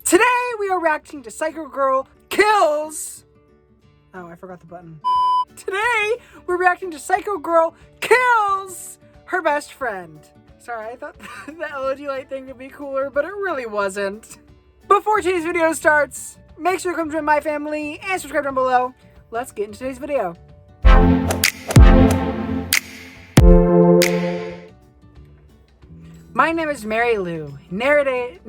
Today we are reacting to Psycho Girl Kills. Oh, I forgot the button. Today we're reacting to Psycho Girl Kills her best friend. Sorry, I thought the LED light thing would be cooler, but it really wasn't. Before today's video starts, make sure to come join my family and subscribe down below. Let's get into today's video. My name is Mary Lou. Narrated.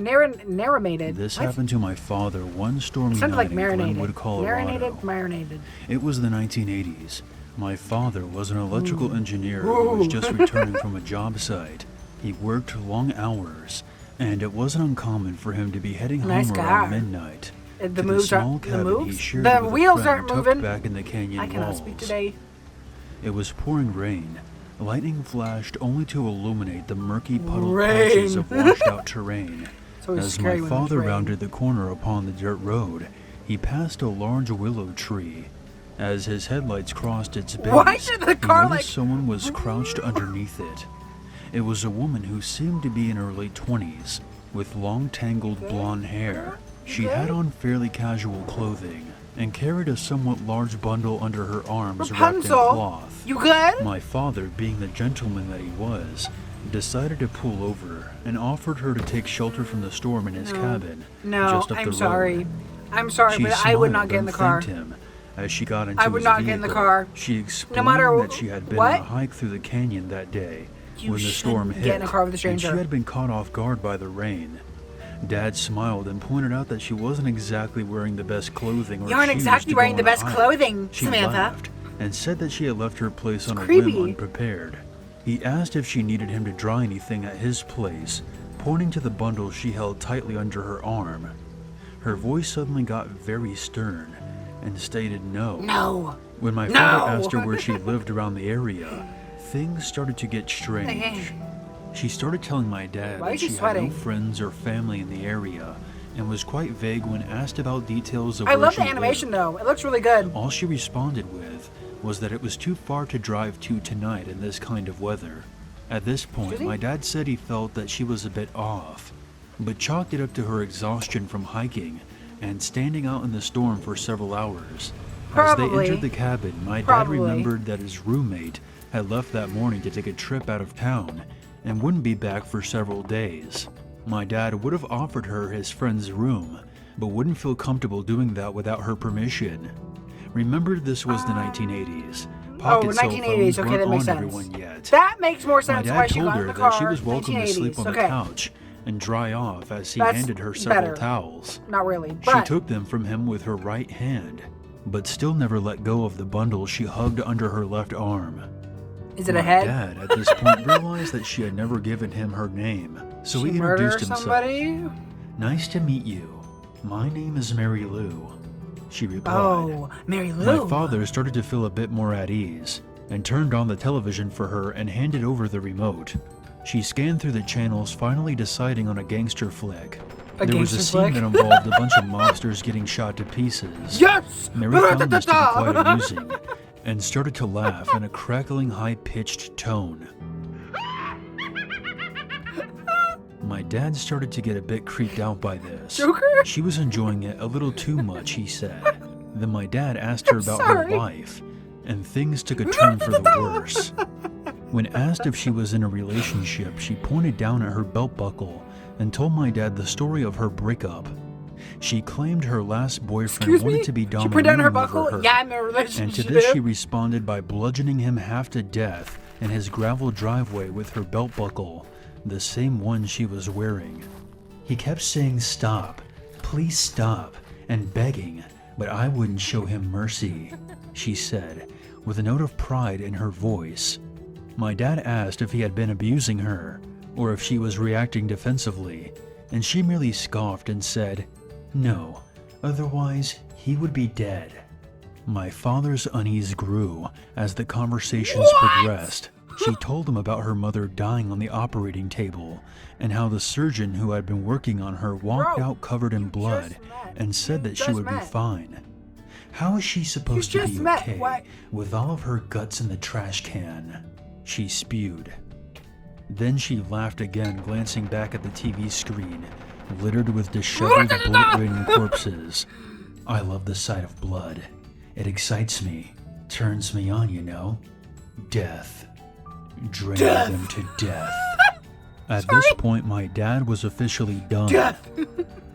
This happened to my father one stormy It sounded night like in marinated. Glenwood, Colorado. Marinated. It was the 1980s. My father was an electrical engineer who was just returning from a job site. He worked long hours, and it wasn't uncommon for him to be heading home around midnight. The moves aren't The wheels aren't moving. Back in the canyon I cannot walls. speak today. It was pouring rain. Lightning flashed only to illuminate the murky puddled patches of washed-out terrain. As my father rounded the corner upon the dirt road, he passed a large willow tree. As his headlights crossed its base, he noticed someone was crouched underneath it. It was a woman who seemed to be in her late 20s, with long tangled blonde hair. She had on fairly casual clothing, and carried a somewhat large bundle under her arms wrapped in cloth. You good? My father, being the gentleman that he was, decided to pull over and offered her to take shelter from the storm in his cabin just up the road. I'm sorry, but I would not get in the car. Him as she got into I would not get in the car. She explained that she had been on a hike through the canyon that day when the storm hit, get in a car with a stranger. and she had been caught off guard by the rain. Dad smiled and pointed out that she wasn't exactly wearing the best clothing or You aren't exactly wearing the best clothing, she Samantha. Laughed and said that she had left her place on a whim unprepared. He asked if she needed him to dry anything at his place, pointing to the bundle she held tightly under her arm. Her voice suddenly got very stern and stated no. No. When my father asked her where she lived around the area, things started to get strange. She started telling my dad that she had no friends or family in the area, and was quite vague when asked about details of where she lived. I love the animation though, it looks really good. All she responded with was that it was too far to drive to tonight in this kind of weather. At this point, my dad said he felt that she was a bit off, but chalked it up to her exhaustion from hiking and standing out in the storm for several hours. As they entered the cabin, my dad remembered that his roommate had left that morning to take a trip out of town and wouldn't be back for several days. My dad would have offered her his friend's room, but wouldn't feel comfortable doing that without her permission. Remember, this was the 1980s. Pocket cell phones weren't on everyone yet. That makes more sense. My dad told her that she was welcome to sleep on the couch and dry off as he handed her several towels. Not really, She took them from him with her right hand, but still never let go of the bundle she hugged under her left arm. Is it a head? My dad, at this point, realized that she had never given him her name, so he introduced himself. Nice to meet you. My name is Mary Lou, she replied. Oh, Mary Lou. My father started to feel a bit more at ease, and turned on the television for her and handed over the remote. She scanned through the channels, finally deciding on a gangster flick. There was a scene that involved a bunch of mobsters getting shot to pieces. Yes! Mary found this to be quite amusing, and started to laugh in a crackling, high-pitched tone. My dad started to get a bit creeped out by this. She was enjoying it a little too much, he said. Then my dad asked her about her life, and things took a turn for the worse. When asked if she was in a relationship, she pointed down at her belt buckle and told my dad the story of her breakup. She claimed her last boyfriend wanted to be domineering over her, yeah, I'm in a relationship. And to this she responded by bludgeoning him half to death in his gravel driveway with her belt buckle, the same one she was wearing. He kept saying stop, please stop, and begging, but I wouldn't show him mercy, she said, with a note of pride in her voice. My dad asked if he had been abusing her, or if she was reacting defensively, and she merely scoffed and said, no, otherwise he would be dead. My father's unease grew as the conversations progressed. She told him about her mother dying on the operating table, and how the surgeon who had been working on her walked out covered in blood and said that she would be fine. How is she supposed to be okay with all of her guts in the trash can? She spewed. Then she laughed again, glancing back at the TV screen, littered with disheveled, bullet-ridden corpses. I love the sight of blood. It excites me, turns me on, you know. Death. Drain them to death. At this point, my dad was officially done. Death.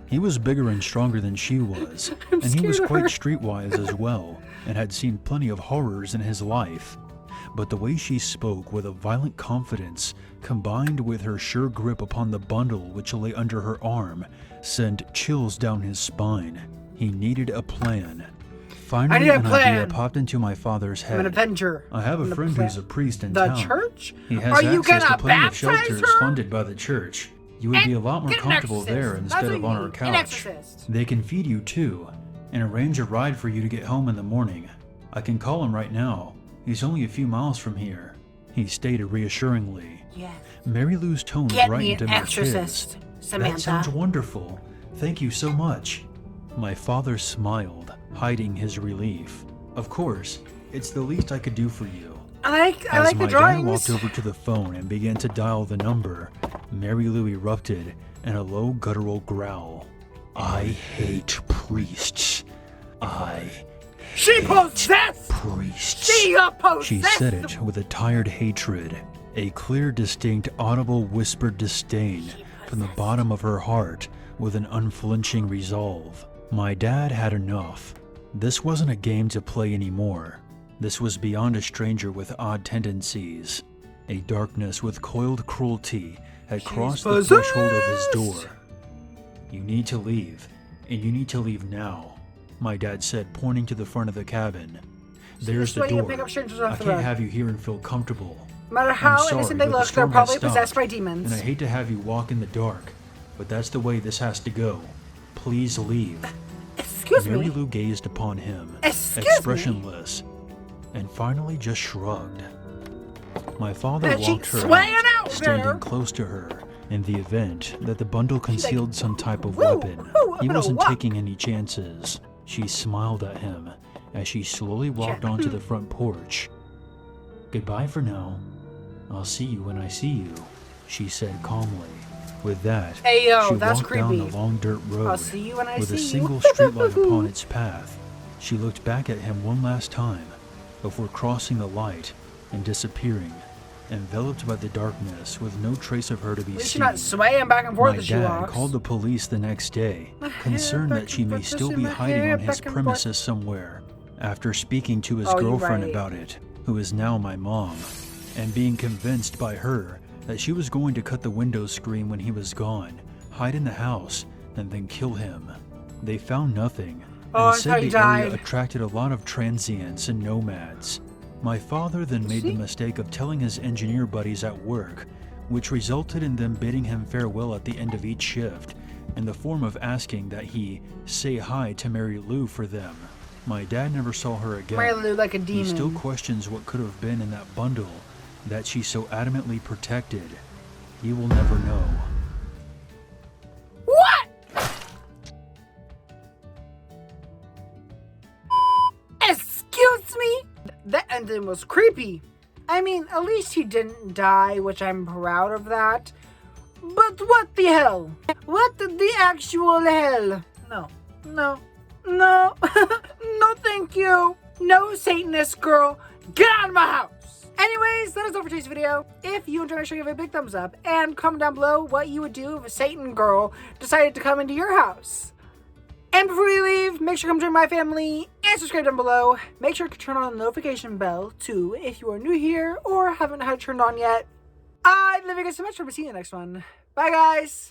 He was bigger and stronger than she was, and he was quite streetwise as well, and had seen plenty of horrors in his life. But the way she spoke with a violent confidence, combined with her sure grip upon the bundle which lay under her arm, sent chills down his spine. He needed a plan. Finally, an idea popped into my father's head. I'm an Avenger. I have a friend who's a priest in the town. church? He has Are you access gonna to plenty of baptize shelters her? funded by the church. You would be a lot more Get an comfortable exorcist. there That's instead what of you on our need. An couch. exorcist. They can feed you too, and arrange a ride for you to get home in the morning. I can call him right now. He's only a few miles from here, he stated reassuringly. Yes. Mary Lou's tone Get me brightened an in my exorcist, kids. Samantha. That sounds wonderful. Thank you so much. My father smiled, hiding his relief. Of course, it's the least I could do for you. I like the As my dad drawings. walked over to the phone and began to dial the number, Mary Lou erupted in a low guttural growl. I hate priests. She possessed! Priests. She possessed! She said it with a tired hatred, a clear, distinct, audible, whispered disdain from the bottom of her heart, with an unflinching resolve. My dad had enough. This wasn't a game to play anymore. This was beyond a stranger with odd tendencies. A darkness with coiled cruelty had crossed the threshold of his door. You need to leave, and you need to leave now, my dad said, pointing to the front of the cabin. There's the door. I can't have you here and feel comfortable. No matter how innocent they look, they're probably possessed by And demons. I hate to have you walk in the dark, but that's the way this has to go. Please leave. Excuse Mary me. Lou gazed upon him, Excuse me? expressionless, and finally just shrugged. My father And walked she's her swaying out, out standing there. close to her. In the event that the bundle concealed some type of "Woo, weapon, woo, I'm he gonna wasn't walk." taking any chances. She smiled at him as she slowly walked onto the front porch. Goodbye for now. I'll see you when I see you, she said calmly. With that, Hey, yo, she that's walked down creepy. the long dirt road I'll see you when I with see a you. single streetlight upon its path. She looked back at him one last time before crossing the light and disappearing, enveloped by the darkness with no trace of her to be At least seen. you're not swaying back and forth My as she dad walks. called the police the next day, concerned back that she and may forth, still pushing be my hiding hair on his back and forth. premises somewhere. After speaking to his Oh, you're girlfriend right. about it, who is now my mom, and being convinced by her that she was going to cut the window screen when he was gone, hide in the house, and then kill him. They found nothing, Oh, and I said thought he the area died. attracted a lot of transients and nomads. My father then made the mistake of telling his engineer buddies at work, which resulted in them bidding him farewell at the end of each shift, in the form of asking that he say hi to Mary Lou for them. My dad never saw her again. Mary Lou like a He still demon. questions what could have been in that bundle that she so adamantly protected. He will never know. What? Excuse me? That ending was creepy. I mean, at least he didn't die, which I'm proud of that. But what the hell? What the actual hell? No. No. No. No, thank you. No, Satanist girl. Get out of my house. Anyways, that is all for today's video. If you enjoyed, make sure you give it a big thumbs up and comment down below what you would do if a Satan girl decided to come into your house. And before you leave, make sure to come join my family and subscribe down below. Make sure to turn on the notification bell too if you are new here or haven't had it turned on yet. I love you guys so much. We'll see you in the next one. Bye, guys.